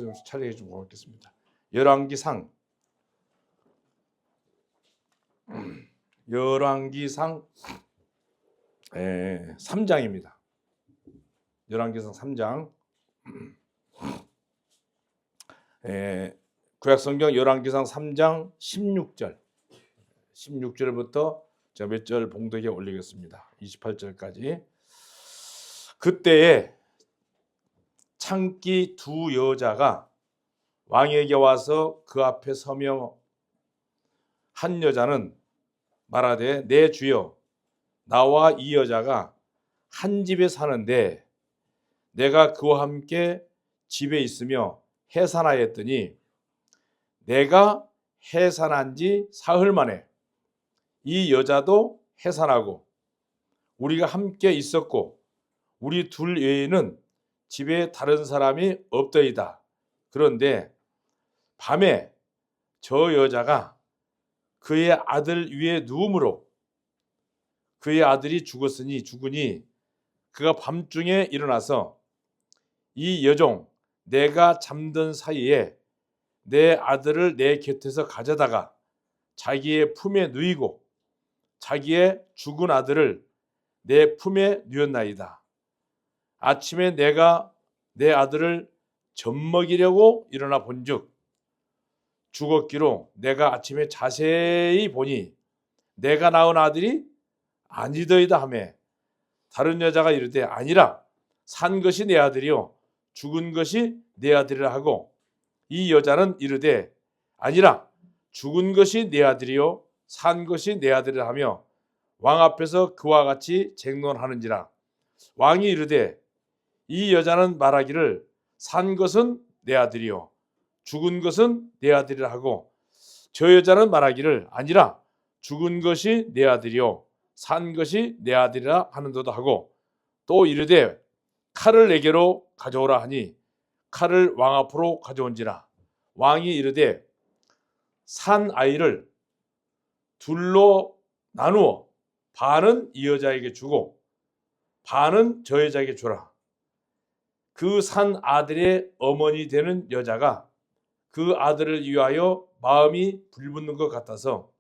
좀 촬영해 좀 보겠습니다. 열왕기상 3장입니다. 열왕기상 3장. 구약성경 열왕기상 3장 16절부터 제가 몇 절 봉독에 올리겠습니다. 28절까지. 그때에 창기 두 여자가 왕에게 와서 그 앞에 서며 한 여자는 말하되 내 주여 나와 이 여자가 한 집에 사는데 내가 그와 함께 집에 있으며 해산하였더니 내가 해산한 지 사흘 만에 이 여자도 해산하고 우리가 함께 있었고 우리 둘 외에는 집에 다른 사람이 없더이다. 그런데 밤에 저 여자가 그의 아들 위에 누움으로 그의 아들이 죽으니 그가 밤중에 일어나서 이 여종 내가 잠든 사이에 내 아들을 내 곁에서 가져다가 자기의 품에 누이고 자기의 죽은 아들을 내 품에 누였나이다. 아침에 내가 내 아들을 젖먹이려고 일어나 본즉 죽었기로 내가 아침에 자세히 보니 내가 낳은 아들이 아니더이다 하매 다른 여자가 이르되 아니라 산 것이 내 아들이요 죽은 것이 내 아들이라 하고 이 여자는 이르되 아니라 죽은 것이 내 아들이요 산 것이 내 아들이라 하며 왕 앞에서 그와 같이 쟁론하는지라. 왕이 이르되 이 여자는 말하기를 산 것은 내 아들이요 죽은 것은 내 아들이라 하고 저 여자는 말하기를 아니라 죽은 것이 내 아들이요 산 것이 내 아들이라 하는도다 하고 또 이르되 칼을 내게로 가져오라 하니 칼을 왕 앞으로 가져온지라. 왕이 이르되 산 아이를 둘로 나누어 반은 이 여자에게 주고 반은 저 여자에게 주라. 그 산 아들의 어머니 되는 여자가 그 아들을 위하여 마음이 불붙는 것 같아서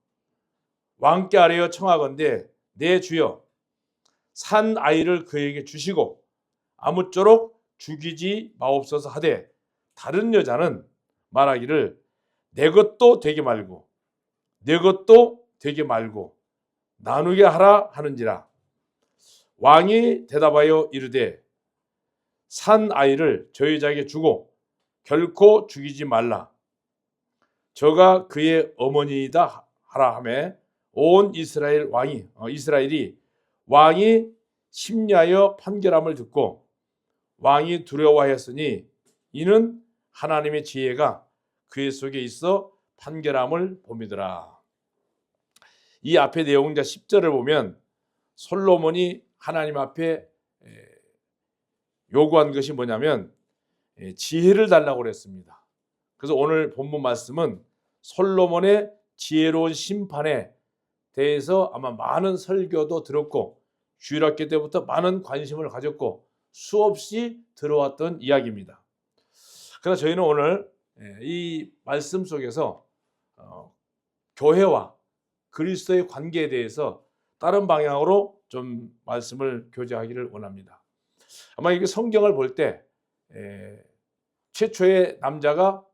왕께 아뢰어 청하건대 내 주여 산 아이를 그에게 주시고 아무쪼록 죽이지 마옵소서 하되 다른 여자는 말하기를 내 것도 되게 말고 내 것도 되게 말고 나누게 하라 하는지라. 왕이 대답하여 이르되 산 아이를 저 여자에게 주고 결코 죽이지 말라. 저가 그의 어머니이다 하라 하매 온 이스라엘이 왕이 심리하여 판결함을 듣고 왕이 두려워하였으니 이는 하나님의 지혜가 그의 속에 있어 판결함을 봄이더라. 이 앞에 내용 10절을 보면 솔로몬이 하나님 앞에 요구한 것이 뭐냐면 지혜를 달라고 그랬습니다. 그래서 오늘 본문 말씀은 솔로몬의 지혜로운 심판에 대해서 아마 많은 설교도 들었고 주일학교 때부터 많은 관심을 가졌고 수없이 들어왔던 이야기입니다. 그러나 저희는 오늘 이 말씀 속에서 교회와 그리스도의 관계에 대해서 다른 방향으로 좀 말씀을 교제하기를 원합니다. 아마 이게 성경을 볼 때 최초의 남자가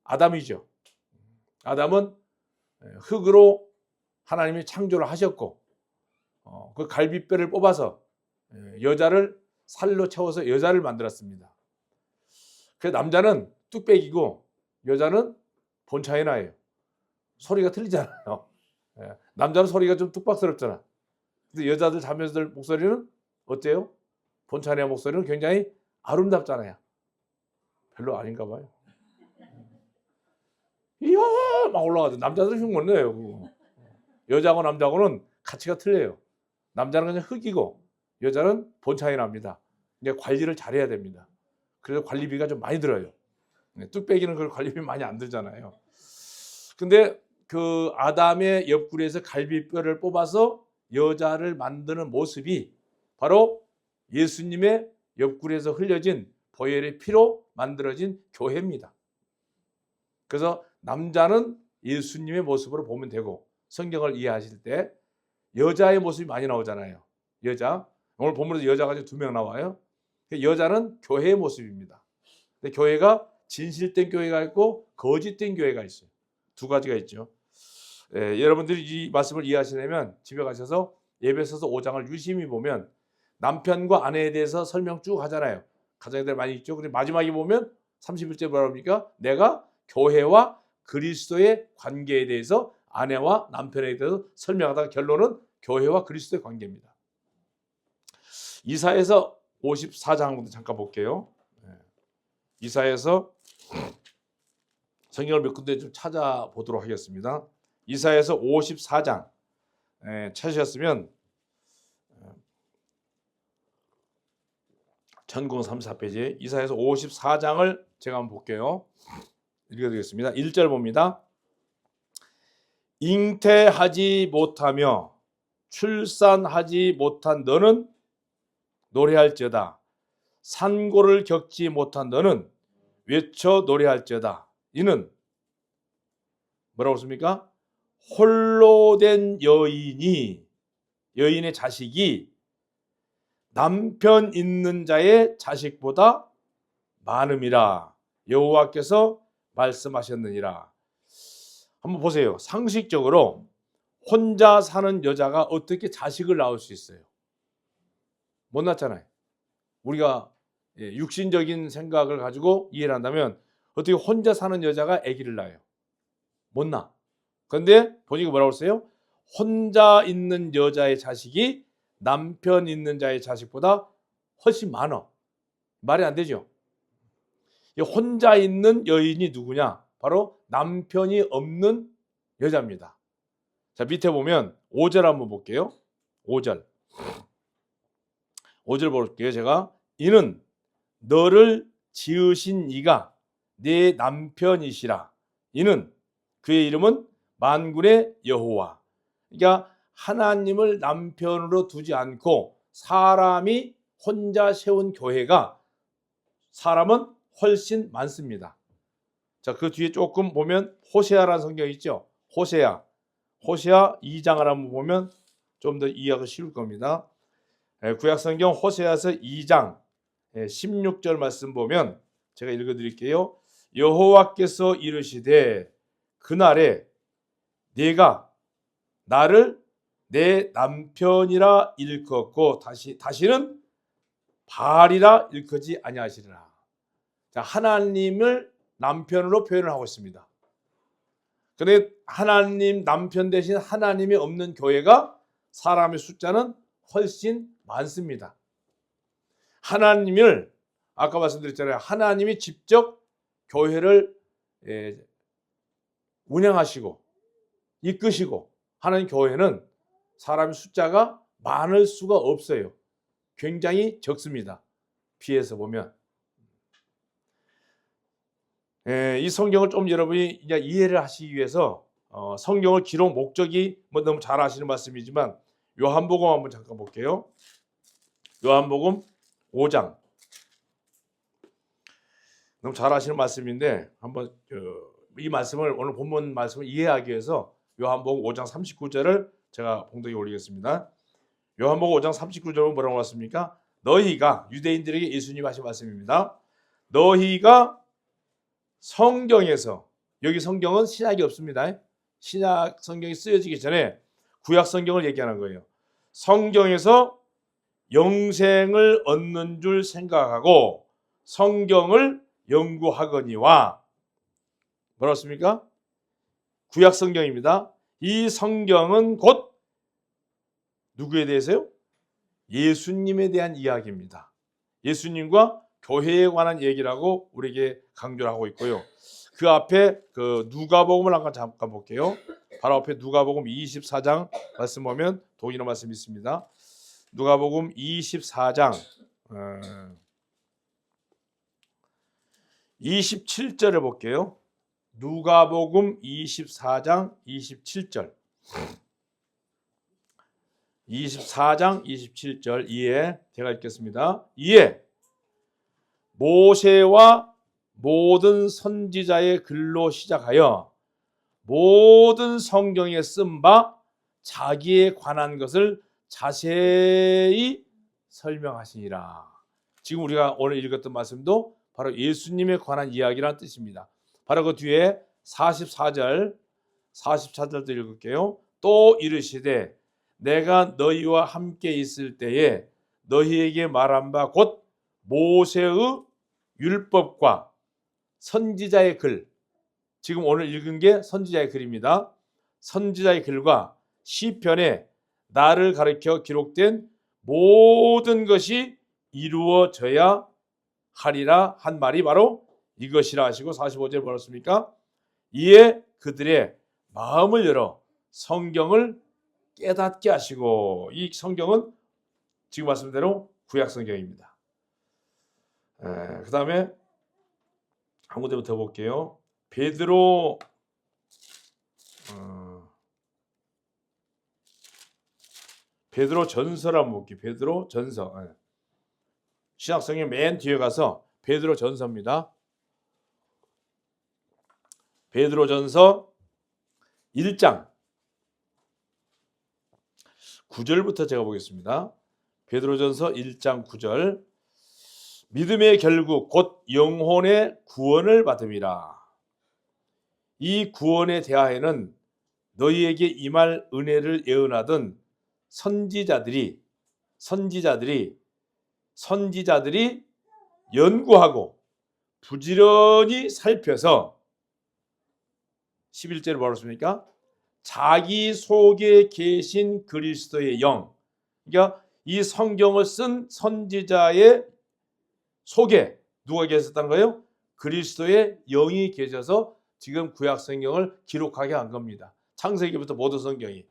아담이죠. 아담은 흙으로 하나님이 창조를 하셨고 그 갈비뼈를 뽑아서 여자를 살로 채워서 여자를 만들었습니다. 그 남자는 뚝배기고 여자는 본차이나예요. 소리가 틀리잖아요. 남자는 소리가 좀 뚝박스럽잖아. 근데 여자들 자매들 목소리는 어때요? 본차이나 목소리는 굉장히 아름답잖아요. 별로 아닌가 봐요. 이야 막 올라가죠. 남자들은 흉 못 내요. 여자하고 남자하고는 가치가 틀려요. 남자는 그냥 흙이고 여자는 본차이 납니다. 이제 관리를 잘해야 됩니다. 그래서 관리비가 좀 많이 들어요. 뚝배기는 그 관리비 많이 안 들잖아요. 근데 그 아담의 옆구리에서 갈비뼈를 뽑아서 여자를 만드는 모습이 바로 예수님의 옆구리에서 흘려진 보혈의 피로 만들어진 교회입니다. 그래서 남자는 예수님의 모습으로 보면 되고, 성경을 이해하실 때 여자의 모습이 많이 나오잖아요. 여자. 오늘 본문에서 여자가 2명 나와요. 여자는 교회의 모습입니다. 근데 교회가 진실된 교회가 있고 거짓된 교회가 있어요. 2가지가 있죠. 여러분들이 이 말씀을 이해하시려면 집에 가셔서 에베소서 5장을 유심히 보면 남편과 아내에 대해서 설명 쭉 하잖아요. 가정들 많이 있죠. 그리고 마지막에 보면 31절 뭐라 합니까? 내가 교회와 그리스도의 관계에 대해서 아내와 남편에 대해서 설명하다가 결론은 교회와 그리스도의 관계입니다. 이사야서 54장부터 잠깐 볼게요. 이사야서 성경을 몇 군데 좀 찾아보도록 하겠습니다. 이사야서 54장 찾으셨으면 1034페이지 이사야서 54장을 제가 한번 볼게요. 읽어드리겠습니다. 1절 봅니다. 잉태하지 못하며 출산하지 못한 너는 노래할지어다. 산고를 겪지 못한 너는 외쳐 노래할지어다. 이는 뭐라고 씁니까? 홀로 된 여인의 자식이 남편 있는 자의 자식보다 많음이라 여호와께서 말씀하셨느니라. 한번 보세요. 상식적으로 혼자 사는 여자가 어떻게 자식을 낳을 수 있어요? 못 낳잖아요. 우리가 육신적인 생각을 가지고 이해를 한다면 어떻게 혼자 사는 여자가 아기를 낳아요? 못 낳아. 그런데 보니까 뭐라고 했어요? 혼자 있는 여자의 자식이 남편 있는 자의 자식보다 훨씬 많아. 말이 안 되죠. 혼자 있는 여인이 누구냐? 바로 남편이 없는 여자입니다. 자, 밑에 보면 5절 한번 볼게요. 5절 볼게요. 제가 이는 너를 지으신 이가 네 남편이시라. 이는 그의 이름은 만군의 여호와. 그러니까 하나님을 남편으로 두지 않고 사람이 혼자 세운 교회가 사람은 훨씬 많습니다. 자, 그 뒤에 조금 보면 호세아라는 성경이 있죠. 호세아 2장을 한번 보면 좀 더 이해하기 쉬울 겁니다. 구약성경 호세아서 2장 16절 말씀 보면 제가 읽어드릴게요. 여호와께서 이르시되 그날에 네가 나를 내 남편이라 일컫고 다시는 바알이라 일컫지 아니하시리라. 자, 하나님을 남편으로 표현을 하고 있습니다. 그런데 하나님 남편 대신 하나님이 없는 교회가 사람의 숫자는 훨씬 많습니다. 하나님을 아까 말씀드렸잖아요. 하나님이 직접 교회를 운영하시고 이끄시고 하는 교회는 사람의 숫자가 많을 수가 없어요. 굉장히 적습니다. 비해서 보면. 이 성경을 좀 여러분이 이제 이해를 하시기 위해서 성경을 기록 목적이 뭐 너무 잘 아시는 말씀이지만 요한복음 한번 잠깐 볼게요. 요한복음 5장 너무 잘 아시는 말씀인데 한번 이 말씀을 오늘 본문 말씀을 이해하기 위해서 요한복음 5장 39절을 제가 봉독에 올리겠습니다. 요한복음 5장 39절은 뭐라고 왔습니까? 너희가 유대인들에게 예수님 하신 말씀입니다. 너희가 성경에서 여기 성경은 신약이 없습니다. 신약 성경이 쓰여지기 전에 구약 성경을 얘기하는 거예요. 성경에서 영생을 얻는 줄 생각하고 성경을 연구하거니와 뭐라고 씁니까? 구약 성경입니다. 이 성경은 곧 누구에 대해서요? 예수님에 대한 이야기입니다. 예수님과 교회에 관한 얘기라고 우리에게 강조를 하고 있고요. 그 앞에 그 누가복음을 잠깐 볼게요. 바로 앞에 누가복음 24장 말씀 보면 동일한 말씀이 있습니다. 누가복음 24장 27절을 볼게요. 누가복음 24장 27절 24장 27절 이에 제가 읽겠습니다. 이에 모세와 모든 선지자의 글로 시작하여 모든 성경에 쓴 바 자기에 관한 것을 자세히 설명하시니라. 지금 우리가 오늘 읽었던 말씀도 바로 예수님에 관한 이야기라는 뜻입니다. 바로 그 뒤에 44절도 읽을게요. 또 이르시되 내가 너희와 함께 있을 때에 너희에게 말한 바 곧 모세의 율법과 선지자의 글, 지금 오늘 읽은 게 선지자의 글입니다. 선지자의 글과 시편에 나를 가리켜 기록된 모든 것이 이루어져야 하리라 한 말이 바로 이것이라 하시고 45절 뭐랬습니까? 이에 그들의 마음을 열어 성경을 깨닫게 하시고, 이 성경은 지금 말씀대로 구약 성경입니다. 그 다음에 한 군데만 더 볼게요. 베드로 전서를 한번 볼게요. 베드로 전서. 신약성경 맨 뒤에 가서 베드로 전서입니다. 베드로 전서 1장 9절부터 제가 보겠습니다. 베드로 전서 1장 9절. 믿음의 결국 곧 영혼의 구원을 받음이라. 이 구원에 대하여는 너희에게 임할 은혜를 예언하던 선지자들이 연구하고 부지런히 살펴서 11절에 뭐라고 했습니까? 자기 속에 계신 그리스도의 영, 그러니까 이 성경을 쓴 선지자의 속에 누가 계셨다는 거예요? 그리스도의 영이 계셔서 지금 구약 성경을 기록하게 한 겁니다. 창세기부터 모든 성경이.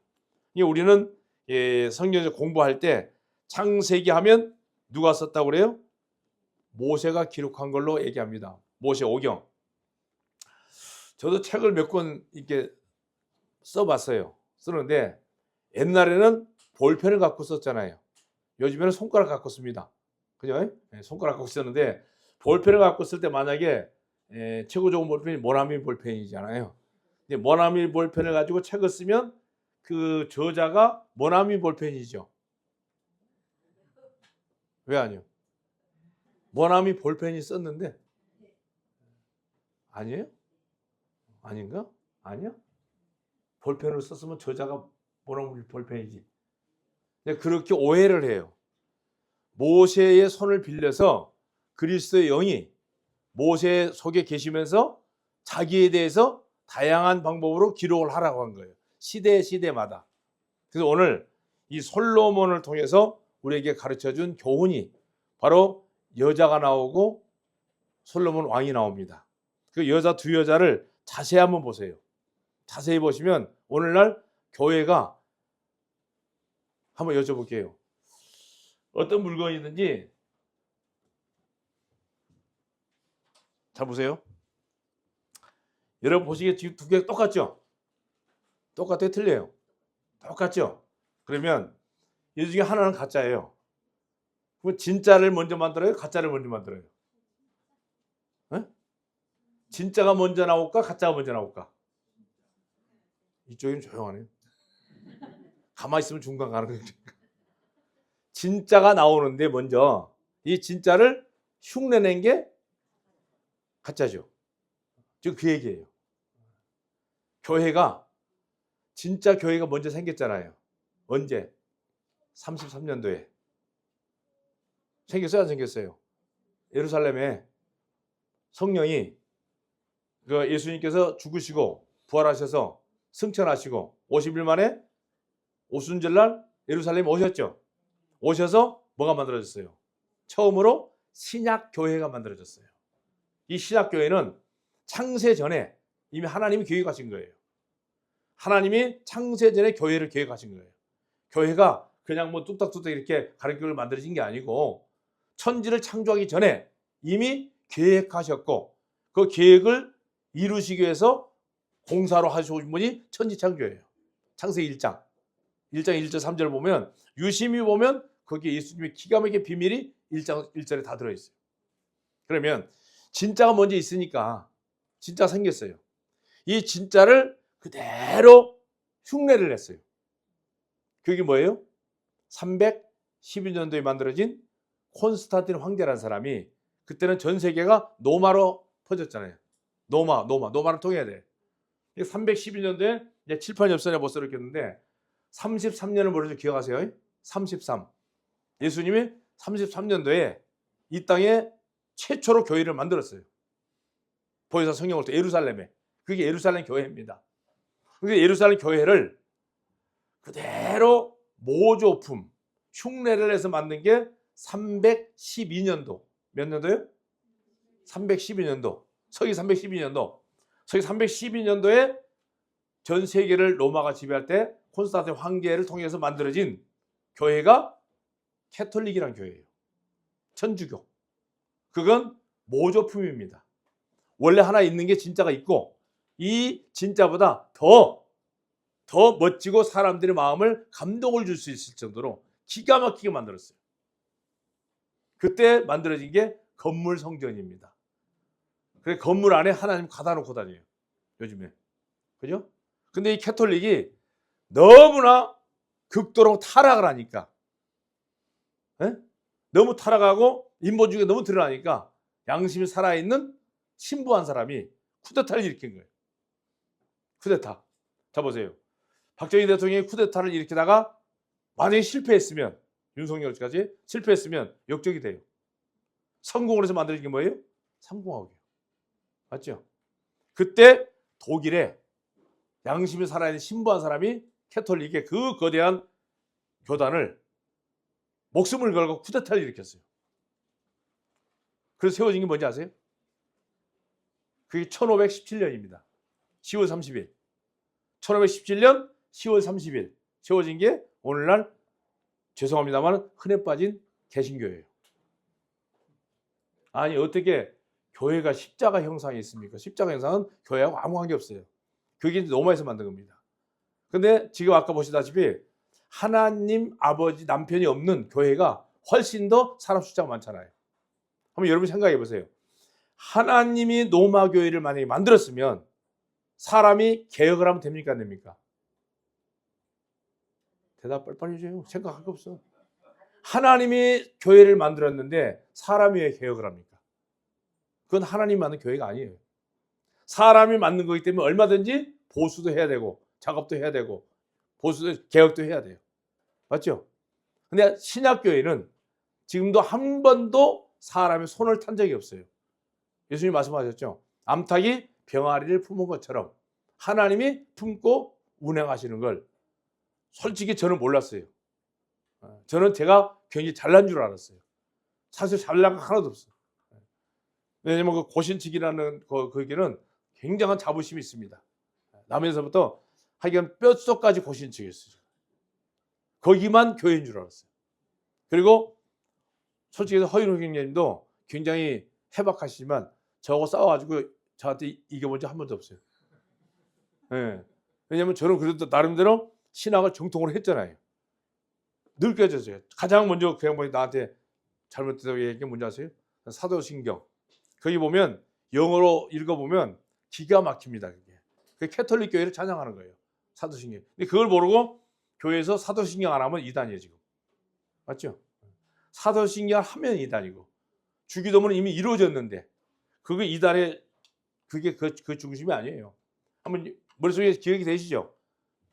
우리는 성경에서 공부할 때 창세기 하면 누가 썼다고 그래요? 모세가 기록한 걸로 얘기합니다. 모세 오경. 저도 책을 몇 권 이렇게 써봤어요. 쓰는데 옛날에는 볼펜을 갖고 썼잖아요. 요즘에는 손가락 갖고 씁니다. 그죠? 손가락 갖고 썼는데 볼펜을 갖고 쓸 때 만약에 최고 좋은 볼펜이 모나미 볼펜이잖아요. 모나미 볼펜을 가지고 책을 쓰면 그 저자가 모나미 볼펜이죠. 왜 아니요? 모나미 볼펜이 썼는데 아니에요? 아닌가? 아니야? 볼펜으로 썼으면 저자가 모나미 볼펜이지. 그렇게 오해를 해요. 모세의 손을 빌려서 그리스도의 영이 모세 속에 계시면서 자기에 대해서 다양한 방법으로 기록을 하라고 한 거예요. 시대마다. 그래서 오늘 이 솔로몬을 통해서 우리에게 가르쳐준 교훈이 바로 여자가 나오고 솔로몬 왕이 나옵니다. 그 여자 두 여자를 자세히 한번 보세요. 자세히 보시면 오늘날 교회가 한번 여쭤볼게요. 어떤 물건이든지 잘 보세요. 여러분 보시기에 지금 두 개 똑같죠? 똑같아요? 틀려요? 똑같죠? 그러면 이 중에 하나는 가짜예요. 그럼 진짜를 먼저 만들어요? 가짜를 먼저 만들어요? 네? 진짜가 먼저 나올까? 가짜가 먼저 나올까? 이쪽은 조용하네요. 가만히 있으면 중간 가는 거예요. 진짜가 나오는데 먼저 이 진짜를 흉내낸 게 가짜죠. 지금 그 얘기예요. 진짜 교회가 먼저 생겼잖아요. 언제? 33년도에. 생겼어요? 안 생겼어요? 예루살렘에 성령이 예수님께서 죽으시고 부활하셔서 승천하시고 50일 만에 오순절날 예루살렘에 오셨죠. 오셔서 뭐가 만들어졌어요? 처음으로 신약교회가 만들어졌어요. 이 신약교회는 창세 전에 이미 하나님이 계획하신 거예요. 하나님이 창세 전에 교회를 계획하신 거예요. 교회가 그냥 뭐 뚝딱뚝딱 이렇게 가르침을 만들어진 게 아니고 천지를 창조하기 전에 이미 계획하셨고 그 계획을 이루시기 위해서 공사로 하신 분이 천지창조예요. 창세기 1장 1절 3절 보면 유심히 보면 거기에 예수님의 기가 막히게 비밀이 1장 1절에 다 들어있어요. 그러면 진짜가 먼저 있으니까 진짜가 생겼어요. 이 진짜를 그대로 흉내를 냈어요. 그게 뭐예요? 312년도에 만들어진 콘스탄틴 황제라는 사람이, 그때는 전 세계가 노마로 퍼졌잖아요. 노마를 통해야 돼. 312년도에 이제 칠판 엽서에 못 써있겠는데 33년을 뭐라고 기억하세요? 33. 예수님이 33년도에 이 땅에 최초로 교회를 만들었어요. 보혜사 성경을 또 예루살렘에. 그게 예루살렘 교회입니다. 그게 예루살렘 교회를 그대로 모조품, 흉내를 해서 만든 게 312년도. 몇 년도요? 312년도. 서기 312년도. 서기 312년도에 전 세계를 로마가 지배할 때 콘스탄틴 황제를 통해서 만들어진 교회가 캐톨릭이란 교회예요. 천주교. 그건 모조품입니다. 원래 하나 있는 게 진짜가 있고, 이 진짜보다 더 멋지고 사람들의 마음을 감동을 줄 수 있을 정도로 기가 막히게 만들었어요. 그때 만들어진 게 건물 성전입니다. 그래서 건물 안에 하나님 가다 놓고 다녀요. 요즘에. 그죠? 근데 이 캐톨릭이 너무나 극도로 타락을 하니까, 너무 타락하고 인본주의가 너무 드러나니까 양심이 살아있는 신부한 사람이 쿠데타를 일으킨 거예요. 쿠데타. 자 보세요. 박정희 대통령이 쿠데타를 일으키다가 만약에 실패했으면, 윤석열까지 실패했으면 역적이 돼요. 성공을 해서 만들어진 게 뭐예요? 삼공화국이에요. 맞죠? 그때 독일에 양심이 살아있는 신부한 사람이 캐톨릭의 그 거대한 교단을 목숨을 걸고 쿠데타를 일으켰어요. 그래서 세워진 게 뭔지 아세요? 그게 1517년입니다. 10월 30일. 1517년 10월 30일 세워진 게 오늘날, 죄송합니다만, 흔해 빠진 개신교예요. 아니 어떻게 교회가 십자가 형상이 있습니까? 십자가 형상은 교회하고 아무 관계 없어요. 그게 로마에서 만든 겁니다. 근데 지금 아까 보시다시피 하나님 아버지 남편이 없는 교회가 훨씬 더 사람 숫자가 많잖아요. 한번 여러분 생각해 보세요. 하나님이 로마 교회를 만약에 만들었으면 사람이 개혁을 하면 됩니까, 안 됩니까? 대답 빨리빨리 해줘요. 생각할 게 없어. 하나님이 교회를 만들었는데 사람이 왜 개혁을 합니까? 그건 하나님 만든 교회가 아니에요. 사람이 만든 거기 때문에 얼마든지 보수도 해야 되고 작업도 해야 되고 보수도 개혁도 해야 돼요. 맞죠? 근데 신약교회는 지금도 한 번도 사람의 손을 탄 적이 없어요. 예수님 말씀하셨죠. 암탉이 병아리를 품은 것처럼 하나님이 품고 운행하시는 걸 솔직히 저는 몰랐어요. 저는 제가 굉장히 잘난 줄 알았어요. 사실 잘난 거 하나도 없어요. 왜냐면 그 고신치기라는 거기는 굉장한 자부심이 있습니다. 남에서부터 하여간 뼛속까지 고신치기였어요. 거기만 교회인 줄 알았어요. 그리고 솔직히 허인호 경님도 굉장히 해박하시지만 저하고 싸워가지고 저한테 이겨본 적 한 번도 없어요. 네. 왜냐면 저는 그래도 나름대로 신학을 정통으로 했잖아요. 늘 깨졌어요. 가장 먼저 그 양반이 나한테 잘못됐다고 얘기한 게 뭔지 아세요? 사도신경. 거기 보면 영어로 읽어보면 기가 막힙니다. 그게. 그 캐톨릭 교회를 찬양하는 거예요. 사도신경. 근데 그걸 모르고 교회에서 사도신경 안 하면 이단이에요 지금. 맞죠? 사도신경 하면 이단이고 주기도문은 이미 이루어졌는데 그게 이단의 그게 그 중심이 아니에요. 한번 머릿속에 기억이 되시죠?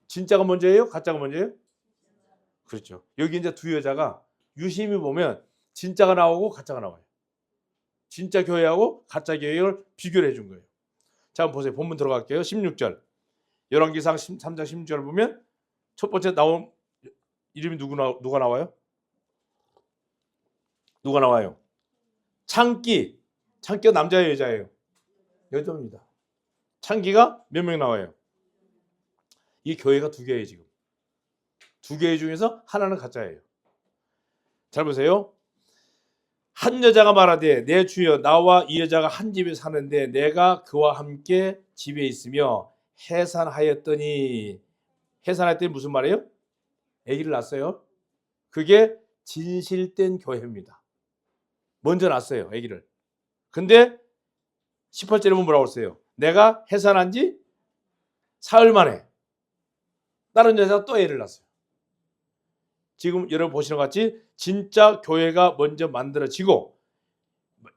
진짜가 먼저예요? 가짜가 먼저예요? 그렇죠. 여기 이제 두 여자가 유심히 보면 진짜가 나오고 가짜가 나와요. 진짜 교회하고 가짜 교회를 비교를 해준 거예요. 자, 한번 보세요. 본문 들어갈게요. 16절. 열왕기상 3장 16절 보면 첫 번째 나온 이름이 누가 나와요? 누가 나와요? 창기. 창기가 남자예요, 여자예요? 여자입니다. 창기가 몇 명 나와요? 이 교회가 두 개예요, 지금. 두 개 중에서 하나는 가짜예요. 잘 보세요. 한 여자가 말하되 내 주여 나와 이 여자가 한 집에 사는데 내가 그와 함께 집에 있으며 해산하였더니 무슨 말이에요? 아기를 낳았어요. 그게 진실된 교회입니다. 먼저 낳았어요, 아기를. 근데 18절에 보면 뭐라고 했어요? 내가 해산한 지 사흘 만에 다른 여자가 또 애를 낳았어요. 지금 여러분 보시는 것 같이 진짜 교회가 먼저 만들어지고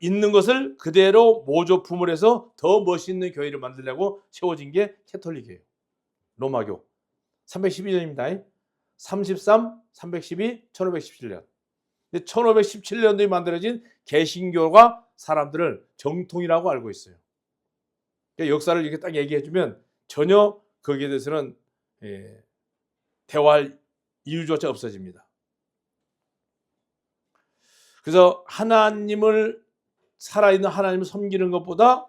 있는 것을 그대로 모조품을 해서 더 멋있는 교회를 만들려고 세워진 게 캐톨릭이에요. 로마교. 312년입니다. 33, 312, 1517년. 근데 1517년도에 만들어진 개신교가 사람들을 정통이라고 알고 있어요. 그러니까 역사를 이렇게 딱 얘기해주면 전혀 거기에 대해서는 대화할 이유조차 없어집니다. 그래서 하나님을 살아있는 하나님을 섬기는 것보다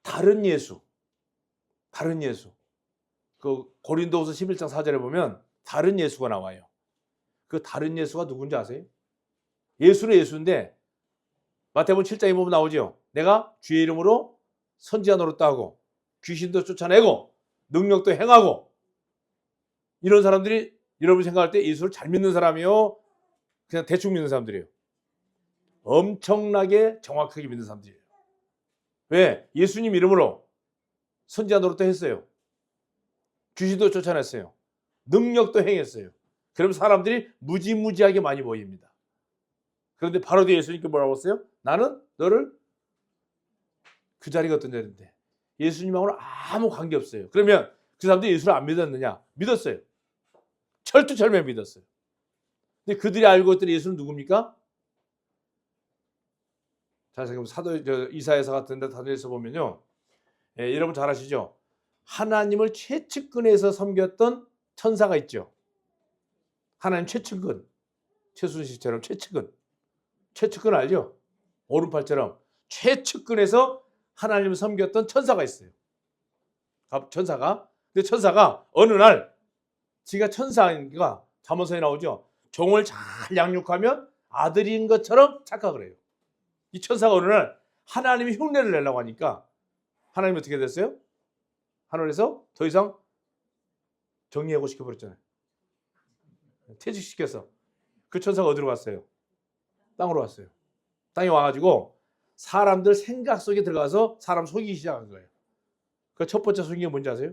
다른 예수 그 고린도후서 11장 4절에 보면 다른 예수가 나와요. 그 다른 예수가 누군지 아세요? 예수는 예수인데 마태복음 7장에 보면 나오죠. 내가 주의 이름으로 선지자 노릇도 하고 귀신도 쫓아내고 능력도 행하고 이런 사람들이 여러분이 생각할 때 예수를 잘 믿는 사람이요? 그냥 대충 믿는 사람들이에요. 엄청나게 정확하게 믿는 사람들이에요. 왜? 예수님 이름으로 선지자 노릇도 했어요. 귀신도 쫓아냈어요. 능력도 행했어요. 그럼 사람들이 무지무지하게 많이 보입니다. 그런데 바로 뒤에 예수님께 뭐라고 했어요? 나는 너를 그 자리가 어떤 자리인데 예수님하고는 아무 관계없어요. 그러면 그 사람들이 예수를 안 믿었느냐? 믿었어요. 철두철미하게 믿었어요. 근데 그들이 알고 있던 예수는 누굽니까? 자, 지금 이사야서 같은 데 다니엘서 보면요. 여러분 잘 아시죠? 하나님을 최측근에서 섬겼던 천사가 있죠. 하나님 최측근. 최순실처럼 최측근 알죠? 오른팔처럼 최측근에서 하나님을 섬겼던 천사가 있어요. 천사가. 근데 천사가 어느 날 지가 천사인가 잠언서에 나오죠. 종을 잘 양육하면 아들인 것처럼 착각을 해요. 이 천사가 어느 날 하나님이 흉내를 내려고 하니까 하나님이 어떻게 됐어요? 하늘에서 더 이상 정리하고 시켜버렸잖아요. 퇴직시켜서. 그 천사가 어디로 갔어요? 땅으로 왔어요. 땅에 와가지고 사람들 생각 속에 들어가서 사람 속이기 시작한 거예요. 그 첫 번째 속인 게 뭔지 아세요?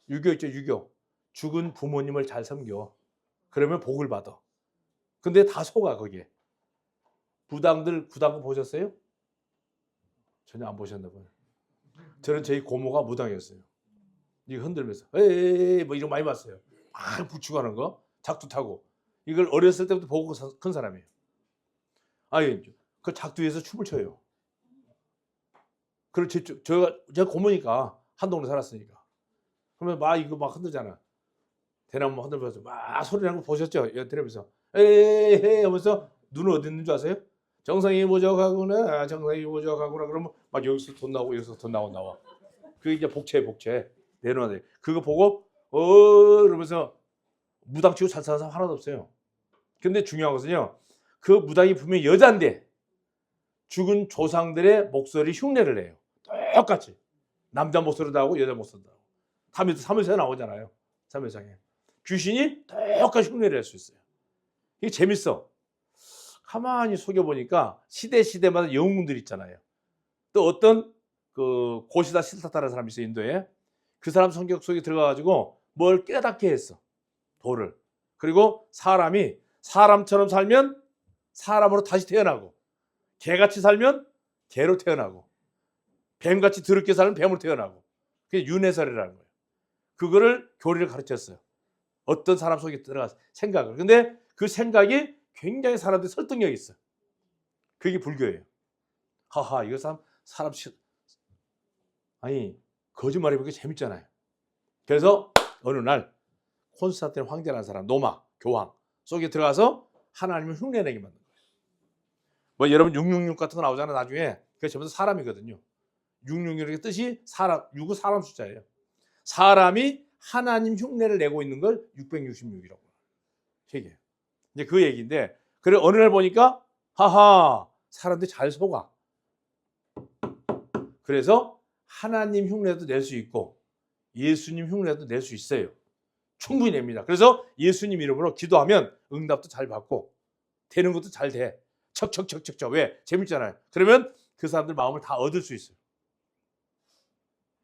유교 있죠, 유교. 죽은 부모님을 잘 섬겨. 그러면 복을 받아. 근데 다 속아, 거기에. 부당들 구당 보셨어요? 전혀 안 보셨나 봐요. 저는 저희 고모가 무당이었어요. 이거 흔들면서 에이 뭐 이런 거 많이 봤어요. 막 북치고 하는 거, 작두 타고. 이걸 어렸을 때부터 보고 큰 사람이에요. 아니, 그 작두에서 춤을 춰요. 그리고 제가 고모니까 한 동네 살았으니까. 그러면 막 이거 막 흔들잖아. 대나무 흔들면서 막 소리 나는 거 보셨죠? 텔레비에서 에이 하면서 눈은 어디 있는 줄 아세요? 정상이 부족하구나, 정상이 부족하구나. 그러면 막 여기서 돈 나오고 여기서 돈 나와. 그게 이제 복채 내놓아야 돼. 그거 보고 그러면서 무당 치고 잘 사는 사람 하나도 없어요. 근데 중요한 것은요, 그 무당이 분명히 여자인데 죽은 조상들의 목소리 흉내를 내요. 똑같이 남자 목소리도 하고 여자 목소리도 하고. 사무소에 나오잖아요. 사무소에 귀신이 똑같이 흉내를 낼 수 있어요. 이게 재밌어. 가만히 속여보니까 시대마다 영웅들 있잖아요. 또 어떤 그 고시다 실타타라는 사람이 있어요, 인도에. 그 사람 성격 속에 들어가가지고 뭘 깨닫게 했어. 도를. 그리고 사람이 사람처럼 살면 사람으로 다시 태어나고, 개같이 살면 개로 태어나고, 뱀같이 더럽게 살면 뱀으로 태어나고. 그게 윤회설이라는 거예요. 그거를 교리를 가르쳤어요. 어떤 사람 속에 들어가서 생각을. 근데 그 생각이 굉장히 사람들이 설득력이 있어. 그게 불교예요. 하하, 이거 사람 아니, 거짓말해 보기 재밌잖아요. 그래서 어느 날 콘스탄틴 황제라는 사람, 로마 교황 속에 들어가서 하나님을 흉내내게 만든 거예요. 뭐 여러분 666 같은 거 나오잖아요. 나중에 그게 전부 다 사람이거든요. 666의 뜻이 사람, 6은 사람 숫자예요. 사람이 하나님 흉내를 내고 있는 걸 666이라고 얘기해요. 이제 그 얘기인데, 그래 어느 날 보니까 하하, 사람들이 잘 속아. 그래서 하나님 흉내도 낼 수 있고 예수님 흉내도 낼 수 있어요. 충분히 냅니다. 그래서 예수님 이름으로 기도하면 응답도 잘 받고 되는 것도 잘 돼. 척척척척척. 왜? 재밌잖아요. 그러면 그 사람들 마음을 다 얻을 수 있어요.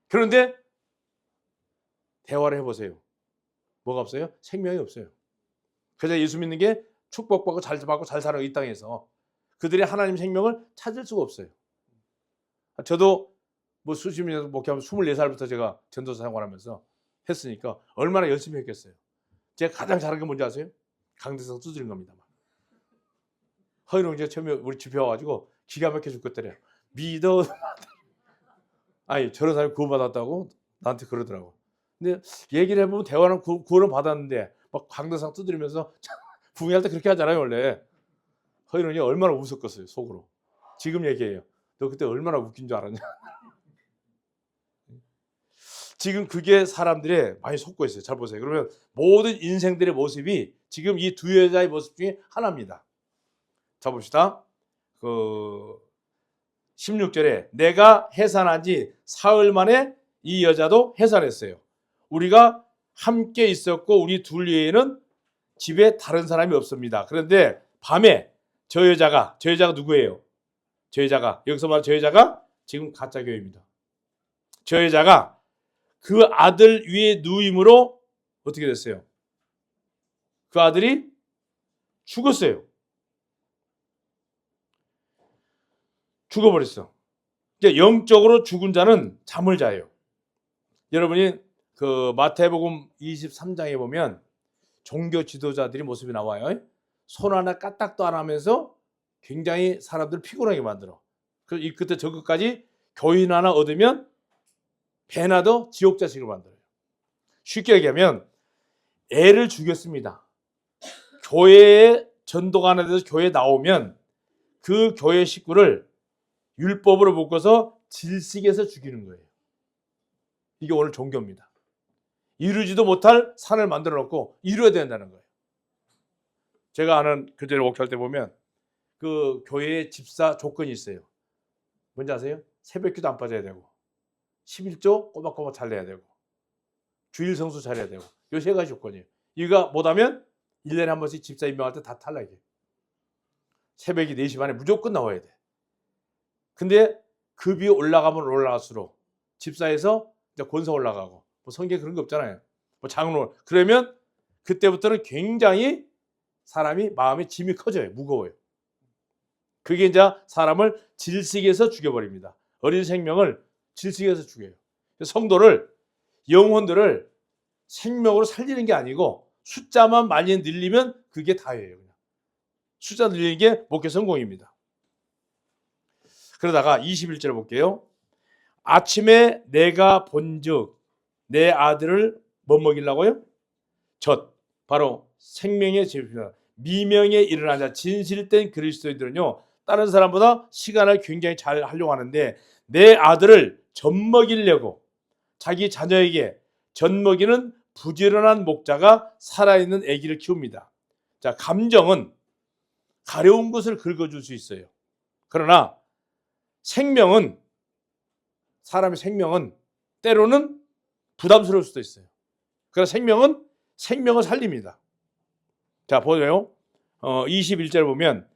그런데 대화를 해보세요. 뭐가 없어요? 생명이 없어요. 그래서 예수 믿는 게 축복받고 잘 받고 잘 살아요. 이 땅에서. 그들이 하나님 생명을 찾을 수가 없어요. 저도 뭐 수십 년 목회하면 24살부터 제가 전도사 생활하면서 했으니까 얼마나 열심히 했겠어요. 제가 가장 잘한 게 뭔지 아세요? 강대상 두드린 겁니다. 허인웅 제가 처음에 우리 집에 와가지고 기가 막혀 죽겠더래요. 믿어. 아니 저런 사람이 구원받았다고 나한테 그러더라고. 근데 얘기를 해보면 대화는 구원을 받았는데 막 강대상 두드리면서 부흥할 때 그렇게 하잖아요 원래. 허인웅이 얼마나 웃었겠어요 속으로. 지금 얘기해요. 너 그때 얼마나 웃긴 줄 알았냐. 지금 그게 사람들의 많이 속고 있어요. 잘 보세요. 그러면 모든 인생들의 모습이 지금 이 두 여자의 모습 중에 하나입니다. 자 봅시다. 16절에 내가 해산한 지 사흘 만에 이 여자도 해산했어요. 우리가 함께 있었고 우리 둘 외에는 집에 다른 사람이 없습니다. 그런데 밤에 저 여자가 누구예요? 저 여자가 여기서 말하는 저 여자가 지금 가짜 교회입니다. 저 여자가 그 아들 위에 누임으로 어떻게 됐어요? 그 아들이 죽었어요. 죽어버렸어. 영적으로 죽은 자는 잠을 자요. 여러분이 그 마태복음 23장에 보면 종교 지도자들이 모습이 나와요. 손 하나 까딱도 안 하면서 굉장히 사람들을 피곤하게 만들어. 그래서 이 끝에 저것까지 교인 하나 얻으면 배나 더 지옥 자식을 만들어요. 쉽게 얘기하면 애를 죽였습니다. 교회에 전도가 하나 돼서 교회에 나오면 그 교회 식구를 율법으로 묶어서 질식해서 죽이는 거예요. 이게 오늘 종교입니다. 이루지도 못할 산을 만들어 놓고 이루어야 된다는 거예요. 제가 아는 교제를 목회할 때 보면 그 교회의 집사 조건이 있어요. 뭔지 아세요? 새벽기도 안 빠져야 되고 11조 꼬박꼬박 잘 내야 되고 주일 성수 잘해야 되고 이 세 가지 조건이에요. 이거 못하면 1년에 한 번씩 집사 임명할 때 다 탈락이에요. 새벽이 4시 반에 무조건 나와야 돼. 근데 급이 올라가면 올라갈수록 집사에서 이제 권사 올라가고 뭐 성경에 그런 거 없잖아요. 뭐 장로 그러면 그때부터는 굉장히 사람이 마음의 짐이 커져요. 무거워요. 그게 이제 사람을 질식해서 죽여버립니다. 어린 생명을 질식해서 죽여요. 성도를 영혼들을 생명으로 살리는 게 아니고 숫자만 많이 늘리면 그게 다예요. 그냥. 숫자 늘리는 게 목회 성공입니다. 그러다가 21절에 볼게요. 아침에 내가 본즉 내 아들을 뭐 먹이려고요? 젖. 바로 생명의 제입니다. 미명에 일어나자 진실된 그리스도인들은요. 다른 사람보다 시간을 굉장히 잘 하려고 하는데 내 아들을 젖 먹이려고 자기 자녀에게 젖 먹이는 부지런한 목자가 살아있는 아기를 키웁니다. 자, 감정은 가려운 것을 긁어줄 수 있어요. 그러나 생명은 사람의 생명은 때로는 부담스러울 수도 있어요. 그래서 생명은 생명을 살립니다. 자, 보세요. 21절 보면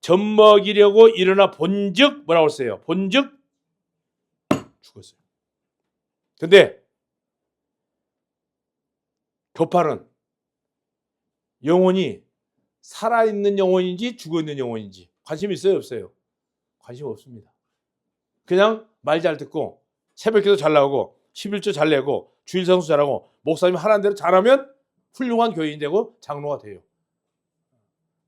젖 먹이려고 일어나 본즉 뭐라고 했어요? 본즉 죽었어요. 근데 교파는 영혼이 살아있는 영혼인지 죽어있는 영혼인지 관심 있어요? 없어요? 관심 없습니다. 그냥 말 잘 듣고 새벽기도 잘 나오고 11조 잘 내고 주일 성수 잘하고 목사님 하라는 대로 잘하면 훌륭한 교인이 되고 장로가 돼요.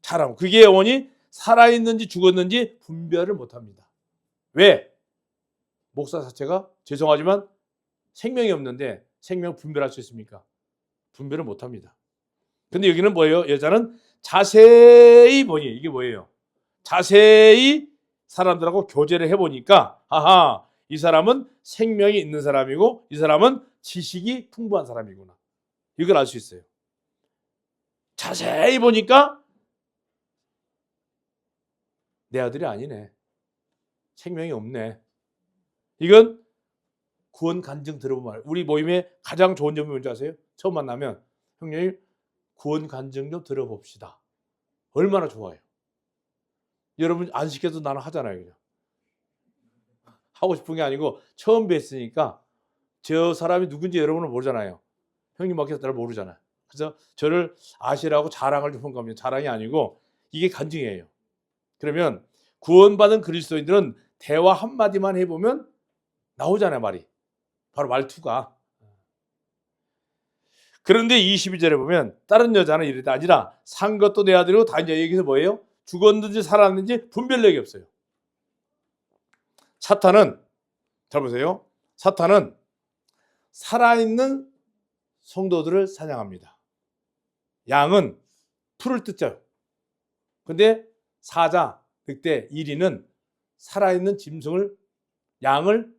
잘하면 그게 영혼이 살아있는지 죽었는지 분별을 못합니다. 왜? 목사 자체가 죄송하지만 생명이 없는데 생명 분별할 수 있습니까? 분별을 못합니다. 근데 여기는 뭐예요? 여자는 자세히 보니 이게 뭐예요? 자세히 사람들하고 교제를 해보니까 아하 이 사람은 생명이 있는 사람이고 이 사람은 지식이 풍부한 사람이구나. 이걸 알 수 있어요. 자세히 보니까 내 아들이 아니네. 생명이 없네. 이건 구원 간증 들어보면 우리 모임의 가장 좋은 점이 뭔지 아세요? 처음 만나면 형님 구원 간증 좀 들어봅시다. 얼마나 좋아요. 여러분 안 시켜도 나는 하잖아요. 그냥. 하고 싶은 게 아니고 처음 뵀으니까 저 사람이 누군지 여러분은 모르잖아요. 형님밖에 나를 모르잖아요. 그래서 저를 아시라고 자랑을 좀 한 겁니다. 자랑이 아니고 이게 간증이에요. 그러면 구원받은 그리스도인들은 대화 한마디만 해보면 나오잖아요. 말이. 바로 말투가. 그런데 22절에 보면 다른 여자는 이르다 아니라 산 것도 내 아들이고 다 이제 여기서 뭐예요? 죽었는지 살았는지 분별력이 없어요. 사탄은 잘 보세요. 사탄은 살아있는 성도들을 사냥합니다. 양은 풀을 뜯죠. 근데 사자, 늑대, 이리는 살아있는 짐승을 양을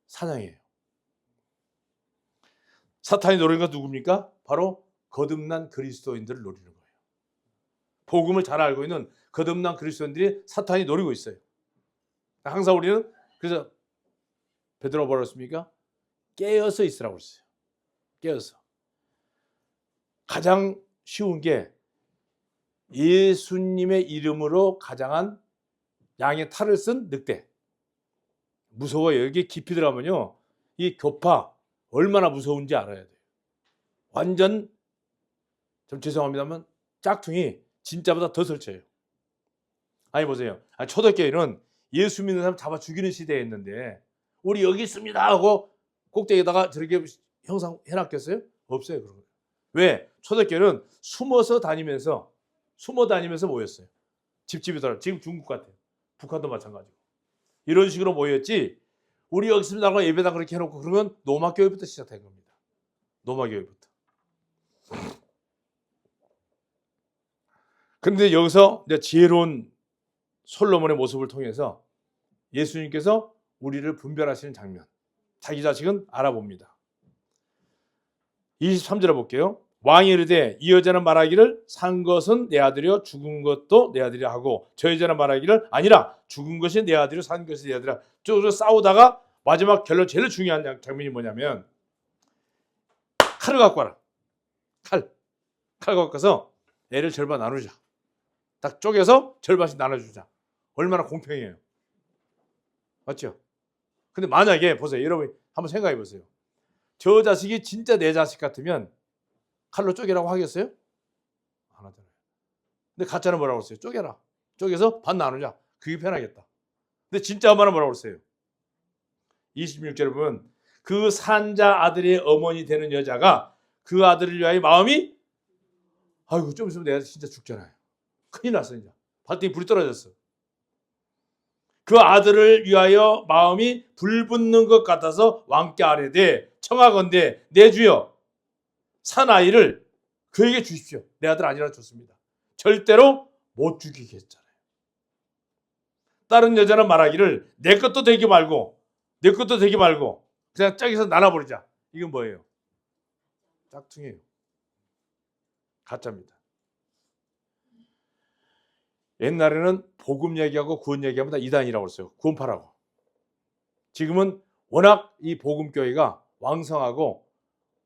사냥해요. 사탄이 노리는 건 누굽니까? 바로 거듭난 그리스도인들을 노리는 거예요. 복음을 잘 알고 있는 거듭난 그리스도인들이 사탄이 노리고 있어요. 항상 우리는 그래서 베드로가 뭐라고 했습니까? 깨어서 있으라고 했어요. 깨어서. 가장 쉬운 게 예수님의 이름으로 가장한 양의 탈을 쓴 늑대. 무서워요. 여기 깊이 들어가면요. 이 교파 얼마나 무서운지 알아야 돼요. 완전 좀 죄송합니다만 짝퉁이 진짜보다 더 설쳐요. 아니 보세요. 초대교회는 예수 믿는 사람 잡아 죽이는 시대였는데 우리 여기 있습니다 하고 꼭대기에다가 저렇게 형상 해놨겠어요? 없어요. 그런 거. 왜? 초대교회는 숨어 다니면서 모였어요. 집집이 돌아. 지금 중국 같아요. 북한도 마찬가지고. 이런 식으로 모였지 우리 여기 있습니다 하고 예배당 그렇게 해놓고 그러면 노마교회부터 시작된 겁니다. 노마교회부터. 그런데 여기서 이제 지혜로운 솔로몬의 모습을 통해서 예수님께서 우리를 분별하시는 장면, 자기 자식은 알아봅니다. 23절에 볼게요. 왕이 이르되 이 여자는 말하기를 산 것은 내 아들이요 죽은 것도 내 아들이라 하고 저 여자는 말하기를 아니라 죽은 것이 내 아들이요 산 것이 내 아들이라. 쪽으로 싸우다가 마지막 결론 제일 중요한 장면이 뭐냐면 칼을 갖고 와라. 칼 갖고 와서 애를 절반 나누자. 딱 쪼개서 절반씩 나눠주자. 얼마나 공평해요. 맞죠? 근데 만약에 보세요. 여러분 한번 생각해 보세요. 저 자식이 진짜 내 자식 같으면 칼로 쪼개라고 하겠어요? 안 하잖아요. 근데 가짜는 뭐라고 했어요? 쪼개라. 쪼개서 반 나누자. 그게 편하겠다. 근데 진짜 엄마는 뭐라고 했어요? 26절에 보면 그 산자 아들의 어머니 되는 여자가 그 아들을 위하여 마음이 아이고 좀 있으면 내가 진짜 죽잖아요. 큰일 났어 이제. 발등에 불이 떨어졌어. 그 아들을 위하여 마음이 불붙는 것 같아서 왕께 아뢰되 청하건대 내 주여 산 아이를 그에게 주십시오. 내 아들 아니라 좋습니다. 절대로 못 죽이게 했잖아요. 다른 여자는 말하기를 내 것도 되게 말고 그냥 짝에서 나눠버리자. 이건 뭐예요? 짝퉁이에요. 가짜입니다. 옛날에는 복음 얘기하고 구원 얘기하면 다 이단이라고 했어요. 구원파라고. 지금은 워낙 이 복음교회가 왕성하고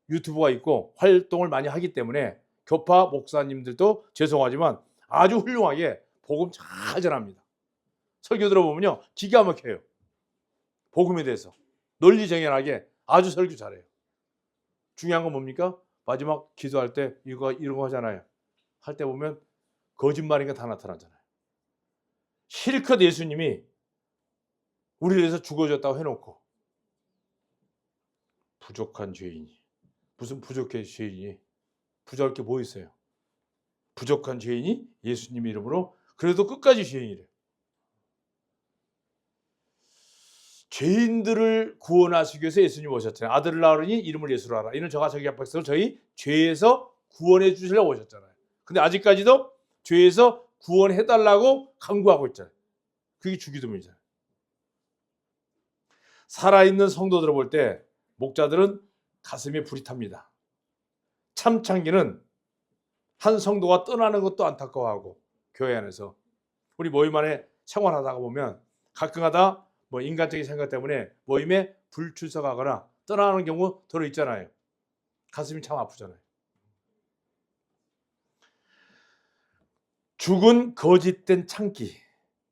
유튜브가 있고 활동을 많이 하기 때문에 교파 목사님들도 죄송하지만 아주 훌륭하게 복음 잘 전합니다. 설교 들어보면요. 기가 막혀요. 복음에 대해서. 논리정연하게 아주 설교 잘해요. 중요한 건 뭡니까? 마지막 기도할 때 이런 거 하잖아요. 할 때 보면 거짓말인가 다 나타나잖아요. 실컷 예수님이 우리를 위해서 죽어줬다고 해놓고 부족한 죄인이 무슨 부족해 죄인이 부족할 게 뭐 있어요? 부족한 죄인이 예수님 이름으로 그래도 끝까지 죄인이래요. 죄인들을 구원하시기 위해서 예수님 오셨잖아요. 아들을 낳으니 이름을 예수로 하라. 이는 저가 저기 앞에서 저희 죄에서 구원해 주시려고 오셨잖아요. 근데 아직까지도 죄에서 구원해달라고 간구하고 있잖아요. 그게 주기도문이잖아요. 살아있는 성도들을 볼 때 목자들은 가슴에 불이 탑니다. 참창기는 한 성도가 떠나는 것도 안타까워하고 교회 안에서 우리 모임 안에 생활하다가 보면 가끔가다 뭐 인간적인 생각 때문에 모임에 불출석하거나 떠나는 경우 들어 있잖아요. 가슴이 참 아프잖아요. 죽은 거짓된 창기,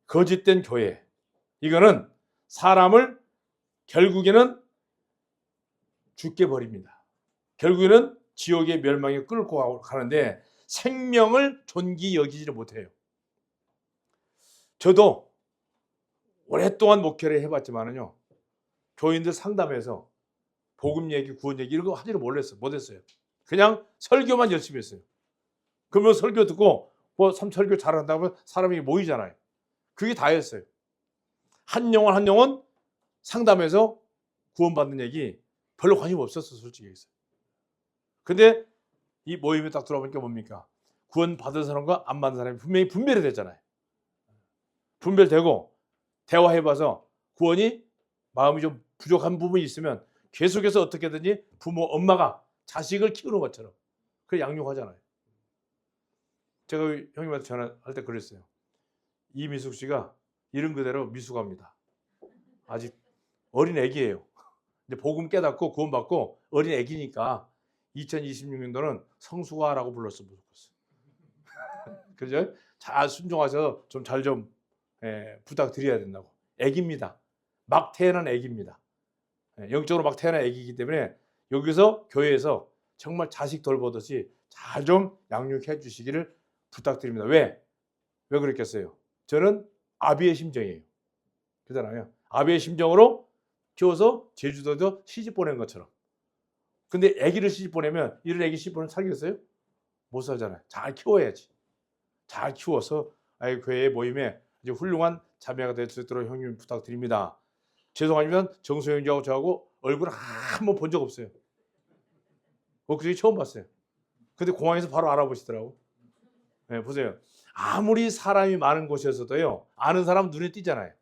거짓된 교회. 이거는 사람을 결국에는 죽게 버립니다. 결국에는 지옥의 멸망에 끌고 가는데 생명을 존귀 여기지를 못해요. 저도 오랫동안 목회를 해봤지만은요, 교인들 상담해서 복음 얘기, 구원 얘기 이런 거 하지를 못했어요. 그냥 설교만 열심히 했어요. 그러면 설교 듣고 뭐 설교 잘한다고 사람이 모이잖아요. 그게 다였어요. 한 영혼 상담해서 구원받는 얘기 별로 관심 없었어, 솔직히 얘기했어요. 근데 이 모임에 딱 들어보니까 뭡니까? 구원 받은 사람과 안 받은 사람이 분명히 분별이 됐잖아요. 분별되고 대화해봐서 구원이 마음이 좀 부족한 부분이 있으면 계속해서 어떻게든지 부모, 엄마가 자식을 키우는 것처럼 그래 양육하잖아요. 제가 형님한테 전화할 때 그랬어요. 이미숙 씨가 이름 그대로 미숙합니다. 아직 어린 애기예요. 근데 복음 깨닫고 구원받고 어린 애기니까 2026년도는 성수가라고 불렀으면 좋겠어요. 그죠? 잘 순종하셔서 좀 잘 좀 부탁드려야 된다고. 애기입니다. 막 태어난 애기입니다. 영적으로 막 태어난 애기이기 때문에 여기서 교회에서 정말 자식 돌보듯이 잘 좀 양육해 주시기를 부탁드립니다. 왜 그랬겠어요? 저는 아비의 심정이에요. 그잖아요. 아비의 심정으로 키워서 제주도에도 시집 보낸 것처럼. 근데 아기를 시집 보내면 이런 아기 시집 보내면 살겠어요? 못 살잖아요. 잘 키워야지. 잘 키워서 교회 모임에 이제 훌륭한 자매가 될 수 있도록 형님 부탁드립니다. 죄송하지만 정소영님하고 저하고 얼굴 한 번 본 적 없어요. 그게 처음 봤어요. 근데 공항에서 바로 알아보시더라고. 네, 보세요. 아무리 사람이 많은 곳이어서도요, 아는 사람 눈에 띄잖아요.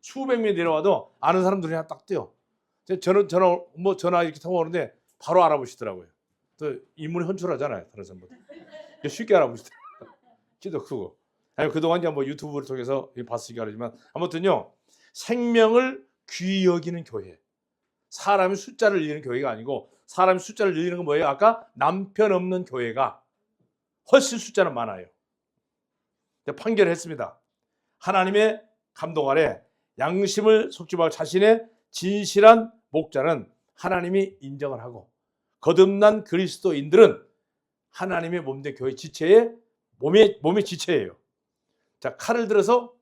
수백 명이 내려와도 아는 사람 눈에 딱 띄어. 전화 이렇게 통화 오는데 바로 알아보시더라고요. 또 인물이 헌출하잖아요, 다른 사람보다. 쉽게 알아보시더라고요. 키도 크고. 아니, 그동안 뭐 유튜브를 통해서 봤으니까 그러지만 아무튼요, 생명을 귀히 여기는 교회. 사람이 숫자를 늘리는 교회가 아니고 사람이 숫자를 늘리는 건 뭐예요? 아까 남편 없는 교회가 훨씬 숫자는 많아요. 판결을 했습니다. 하나님의 감동 아래 양심을 속지 말고 자신의 진실한 목자는 하나님이 인정을 하고 거듭난 그리스도인들은 하나님의 몸된 교회 지체의 몸의 지체예요. 자, 칼을 들어서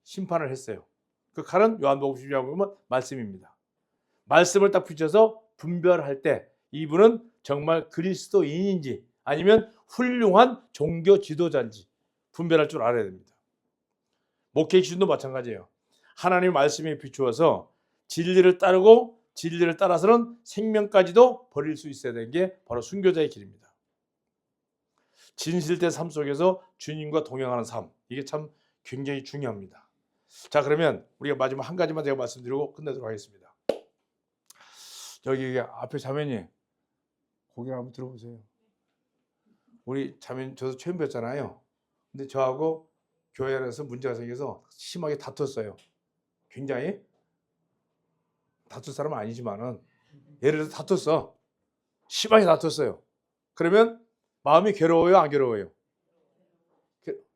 심판을 했어요. 그 칼은 요한복음 12장에 보면 말씀입니다. 말씀을 딱 붙여서 분별할 때 이분은 정말 그리스도인인지 아니면 훌륭한 종교 지도자인지 분별할 줄 알아야 됩니다. 목회 기준도 마찬가지예요. 하나님의 말씀에 비추어서 진리를 따르고 진리를 따라서는 생명까지도 버릴 수 있어야 되는 게 바로 순교자의 길입니다. 진실된 삶 속에서 주님과 동행하는 삶, 이게 참 굉장히 중요합니다. 자, 그러면 우리가 마지막 한 가지만 제가 말씀드리고 끝내도록 하겠습니다. 여기 앞에 자매님 고개 한번 들어보세요. 우리 자매님 저도 처음 뵀잖아요. 근데 저하고 교회 안에서 문제가 생겨서 심하게 다퉜어요. 굉장히 다툴 사람은 아니지만은 예를 들어서 다퉜어. 심하게 다퉜어요. 그러면 마음이 괴로워요, 안 괴로워요?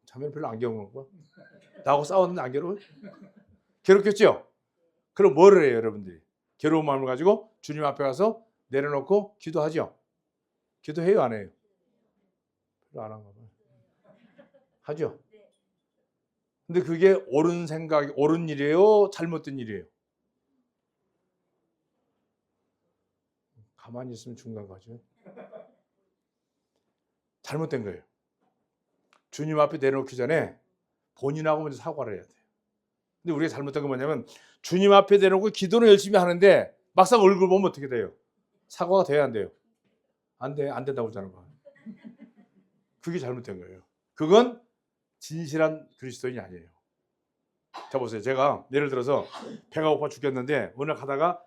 자매는 별로 안 괴로운 거야? 나하고 싸웠는데 안 괴로워요? 괴롭겠죠? 그럼 뭐를 해요, 여러분들이? 괴로운 마음을 가지고 주님 앞에 가서 내려놓고 기도하죠? 기도해요, 안 해요? 별로 안 한가 봐요. 하죠? 근데 그게 옳은 생각이, 옳은 일이에요? 잘못된 일이에요? 가만히 있으면 중간 가죠. 잘못된 거예요. 주님 앞에 내려놓기 전에 본인하고 먼저 사과를 해야 돼요. 근데 우리가 잘못된 건 뭐냐면 주님 앞에 내려놓고 기도는 열심히 하는데 막상 얼굴 보면 어떻게 돼요? 사과가 돼야 안 돼요? 안 돼, 안 된다고 하잖아요. 그게 잘못된 거예요. 그건 진실한 그리스도인이 아니에요. 자, 보세요. 제가 예를 들어서 배가 고파 죽겠는데 오늘 가다가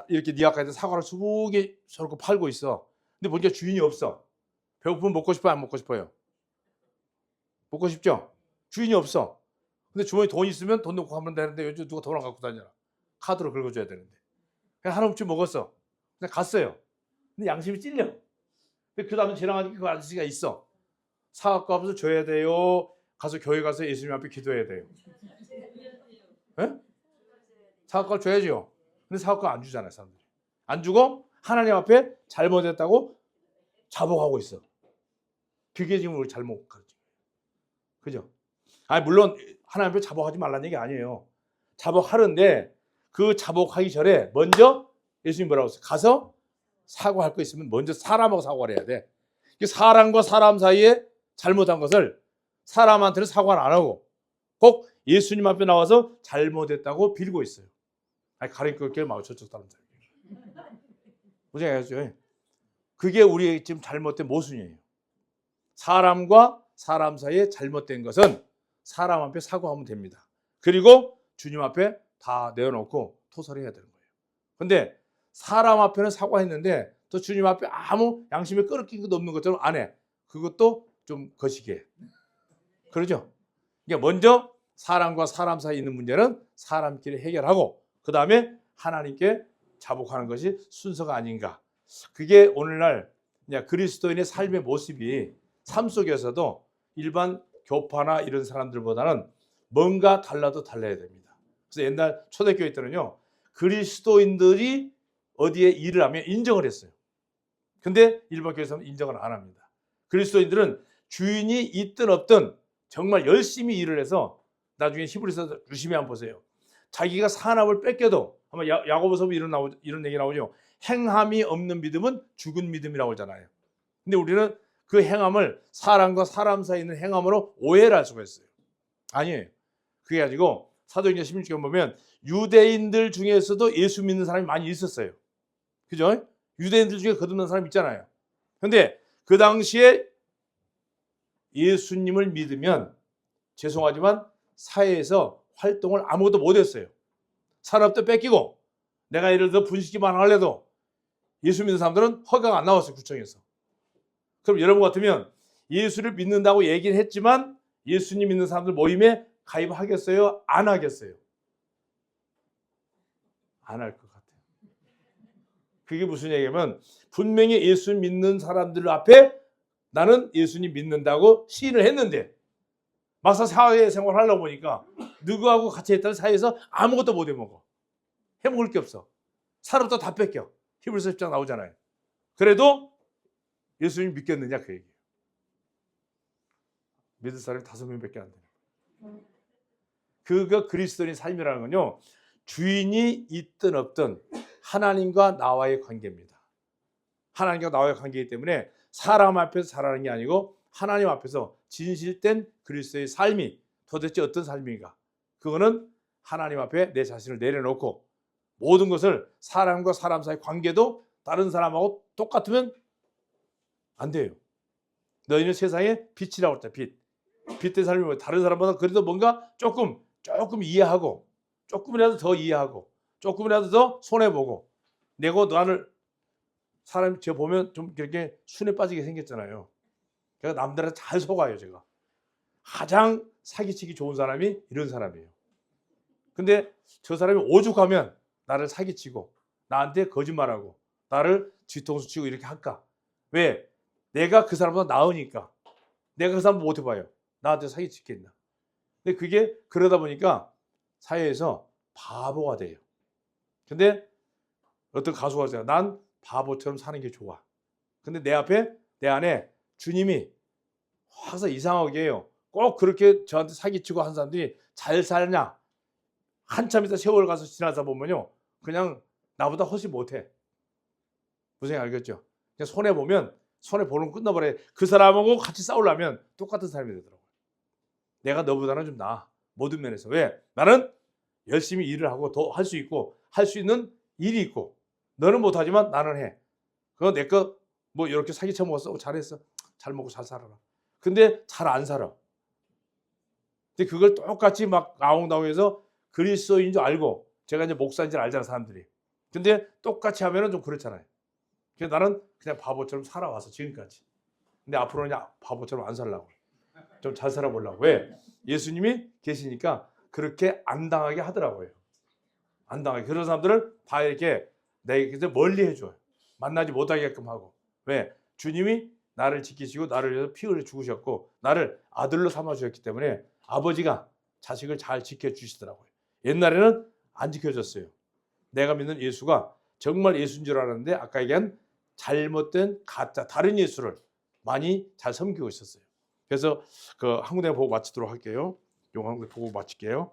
이렇게 네 앞에 사과를 20개 저렇게 팔고 있어. 근데 보니까 주인이 없어. 배고프면 먹고 싶어요? 안 먹고 싶어요? 먹고 싶죠? 주인이 없어. 근데 주머니 돈 있으면 돈 넣고 가면 되는데 요즘 누가 돈을 갖고 다녀라. 카드로 긁어줘야 되는데. 그냥 하나씩 먹었어. 그냥 갔어요. 근데 양심이 찔려. 근데 그 다음에 지나가니까 그 아저씨가 있어. 사갖고 하면서 줘야 돼요. 가서 교회 가서 예수님 앞에 기도해야 돼요. 예? 사과를 줘야죠. 근데 사과를 안 주잖아요, 사람들이. 안 주고 하나님 앞에 잘못했다고 자복하고 있어. 그게 지금 우리 잘못 가르쳐. 그죠? 아니 물론 하나님 앞에 자복하지 말라는 얘기 아니에요. 자복하는데 그 자복하기 전에 먼저 예수님 뭐라고 했어요? 가서 사과할 거 있으면 먼저 사람하고 사과를 해야 돼. 사람과 사람 사이에 잘못한 것을 사람한테는 사과를 안 하고 꼭 예수님 앞에 나와서 잘못했다고 빌고 있어요. 아니 가리키게 막 저쪽 사람들. 보셔야죠. 그게 우리의 지금 잘못된 모순이에요. 사람과 사람 사이에 잘못된 것은 사람 앞에 사과하면 됩니다. 그리고 주님 앞에 다 내어놓고 토설해야 되는 거예요. 근데 사람 앞에는 사과했는데 또 주님 앞에 아무 양심에 끄럽긴 것도 없는 것처럼 안 해. 그것도 좀 거시기해. 그러죠? 그러니까 먼저 사람과 사람 사이에 있는 문제는 사람끼리 해결하고 그 다음에 하나님께 자복하는 것이 순서가 아닌가. 그게 오늘날 그리스도인의 삶의 모습이 삶 속에서도 일반 교파나 이런 사람들보다는 뭔가 달라도 달라야 됩니다. 그래서 옛날 초대교회 때는요. 그리스도인들이 어디에 일을 하면 인정을 했어요. 근데 일반 교회에서는 인정을 안 합니다. 그리스도인들은 주인이 있든 없든 정말 열심히 일을 해서 나중에 히브리서 유심히 한번 보세요. 자기가 산업을 뺏겨도 아마 야고보서 이런 얘기 나오죠. 행함이 없는 믿음은 죽은 믿음이라고 하잖아요. 근데 우리는 그 행함을 사람과 사람 사이에 있는 행함으로 오해를 할 수가 있어요. 아니에요. 그게 가지고 사도행전 16장 보면 유대인들 중에서도 예수 믿는 사람이 많이 있었어요. 그죠? 유대인들 중에 거듭난 사람 있잖아요. 근데 그 당시에 예수님을 믿으면 죄송하지만 사회에서 활동을 아무것도 못했어요. 산업도 뺏기고 내가 예를 들어 분식집만 하려도 예수 믿는 사람들은 허가가 안 나왔어요. 구청에서. 그럼 여러분 같으면 예수를 믿는다고 얘기는 했지만 예수님 믿는 사람들 모임에 가입하겠어요? 안 하겠어요? 안 할 것 같아요. 그게 무슨 얘기냐면 분명히 예수 믿는 사람들 앞에 나는 예수님 믿는다고 시인을 했는데 막상 사회생활 하려고 보니까 누구하고 같이 했다는 사이에서 아무것도 못 해먹어. 해먹을 게 없어. 사람도 다 뺏겨. 히브리서 10장 나오잖아요. 그래도 예수님 믿겠느냐 그 얘기예요. 믿을 사람이 5명밖에 안 돼요. 그거 그리스도인의 삶이라는 건요. 주인이 있든 없든 하나님과 나와의 관계입니다. 하나님과 나와의 관계이기 때문에 사람 앞에서 잘하는 게 아니고 하나님 앞에서 진실된 그리스도의 삶이 도대체 어떤 삶인가. 그거는 하나님 앞에 내 자신을 내려놓고 모든 것을 사람과 사람 사이 관계도 다른 사람하고 똑같으면 안 돼요. 너희는 세상의 빛이라고 했다. 빛. 빛의 삶이 뭐예요? 다른 사람보다 그래도 뭔가 조금 이해하고 조금이라도 더 이해하고 조금이라도 더 손해보고 내고 나를 사람이 제가 보면 좀 이렇게 순에 빠지게 생겼잖아요. 제가 남들한테 잘 속아요. 제가 가장 사기치기 좋은 사람이 이런 사람이에요. 근데 저 사람이 오죽하면 나를 사기치고 나한테 거짓말하고 나를 뒤통수 치고 이렇게 할까? 왜? 내가 그 사람보다 나으니까. 내가 그 사람 못 해봐요. 나한테 사기치겠나? 근데 그게 그러다 보니까 사회에서 바보가 돼요. 근데 어떤 가수가 하잖아요. 난 바보처럼 사는 게 좋아. 근데 내 안에 주님이 항상 이상하게 해요. 꼭 그렇게 저한테 사기치고 한 사람들이 잘 살냐? 한참 있다 세월 가서 지나다 보면요. 그냥 나보다 훨씬 못해. 무슨 알겠죠? 그냥 손해보면 손해보는 끝나버려요. 그 사람하고 같이 싸우려면 똑같은 사람이 되더라고요. 내가 너보다는 좀 나아. 모든 면에서. 왜? 나는 열심히 일을 하고 더 할 수 있고 할 수 있는 일이 있고 너는 못하지만 나는 해. 그거 내 거 뭐 이렇게 사기쳐 먹었어. 잘했어. 잘 먹고 잘 살아라. 근데 잘 안 살아. 근데 그걸 똑같이 막 아웅다웅해서 그리스도인 줄 알고 제가 이제 목사인 줄 알잖아 사람들이. 근데 똑같이 하면은 좀 그렇잖아요. 그래서 나는 그냥 바보처럼 살아와서 지금까지. 근데 앞으로는 바보처럼 안 살려고. 좀 잘 살아보려고. 왜? 예수님이 계시니까 그렇게 안 당하게 하더라고요. 안 당하게. 그런 사람들을 다 이렇게 내게 멀리 해줘요. 만나지 못하게끔 하고. 왜? 주님이 나를 지키시고 나를 위해서 피 흘려 죽으셨고 나를 아들로 삼아 주셨기 때문에 아버지가 자식을 잘 지켜주시더라고요. 옛날에는 안 지켜줬어요. 내가 믿는 예수가 정말 예수인 줄 알았는데 아까 얘기한 잘못된 가짜 다른 예수를 많이 잘 섬기고 있었어요. 그래서 그 한군데 보고 마치도록 할게요. 요거 한군데 보고 마칠게요.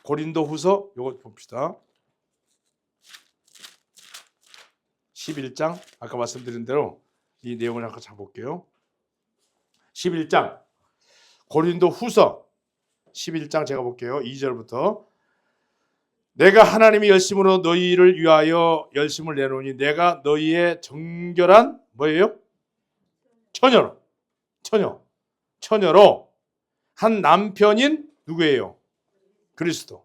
고린도후서 요거 봅시다. 11장 아까 말씀드린 대로 이 내용을 잠깐 잘 볼게요. 11장 고린도후서 11장 제가 볼게요. 2절부터 내가 하나님의 열심으로 너희를 위하여 열심을 내놓으니 내가 너희의 정결한 뭐예요? 처녀로 한 남편인 누구예요? 그리스도.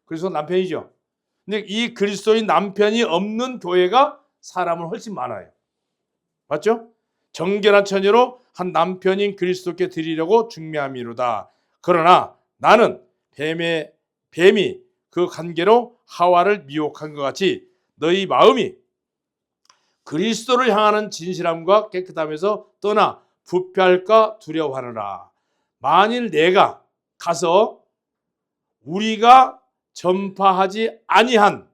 그리스도 남편이죠. 근데 이 그리스도인 남편이 없는 교회가 사람은 훨씬 많아요. 맞죠? 정결한 처녀로 한 남편인 그리스도께 드리려고 중매함이로다. 그러나 나는 뱀이 그 관계로 하와를 미혹한 것 같이 너희 마음이 그리스도를 향하는 진실함과 깨끗함에서 떠나 부패할까 두려워하느라. 만일 내가 가서 우리가 전파하지 아니한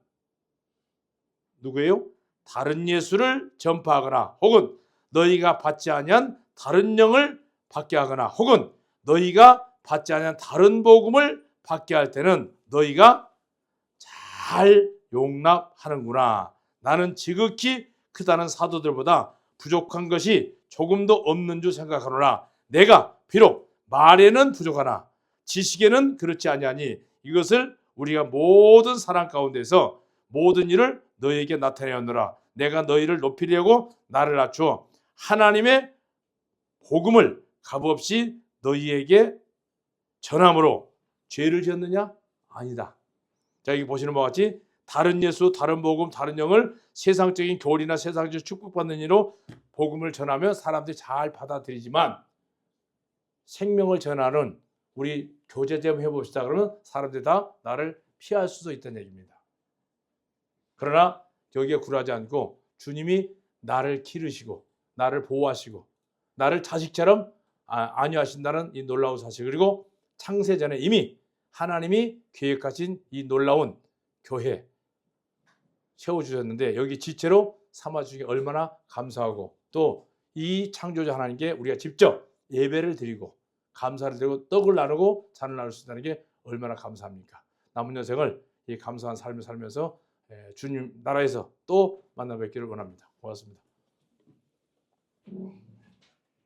누구예요? 다른 예수를 전파하거나 혹은 너희가 받지 아니한 다른 영을 받게 하거나 혹은 너희가 받지 아니한 다른 복음을 받게 할 때는 너희가 잘 용납하는구나. 나는 지극히 크다는 사도들보다 부족한 것이 조금도 없는 줄 생각하노라. 내가 비록 말에는 부족하나 지식에는 그렇지 아니하니 이것을 우리가 모든 사람 가운데서 모든 일을 너희에게 나타내었노라. 내가 너희를 높이려고 나를 낮추어 하나님의 복음을 값없이 너희에게 전함으로 죄를 지었느냐? 아니다. 자, 여기 보시는 바와 같이 다른 예수, 다른 복음, 다른 영을 세상적인 교리나 세상적 축복받는 이로 복음을 전하면 사람들이 잘 받아들이지만 생명을 전하는 우리 교제 좀 해봅시다. 그러면 사람들이 다 나를 피할 수도 있다는 얘기입니다. 그러나 여기에 굴하지 않고 주님이 나를 기르시고 나를 보호하시고 나를 자식처럼 안위하신다는 이 놀라운 사실, 그리고 창세전에 이미 하나님이 계획하신 이 놀라운 교회 세워주셨는데 여기 지체로 삼아주시기 얼마나 감사하고 또 이 창조자 하나님께 우리가 직접 예배를 드리고 감사를 드리고 떡을 나누고 잔을 나눌 수 있다는 게 얼마나 감사합니까? 남은 여생을 이 감사한 삶을 살면서 주님 나라에서 또 만나 뵙기를 원합니다. 고맙습니다.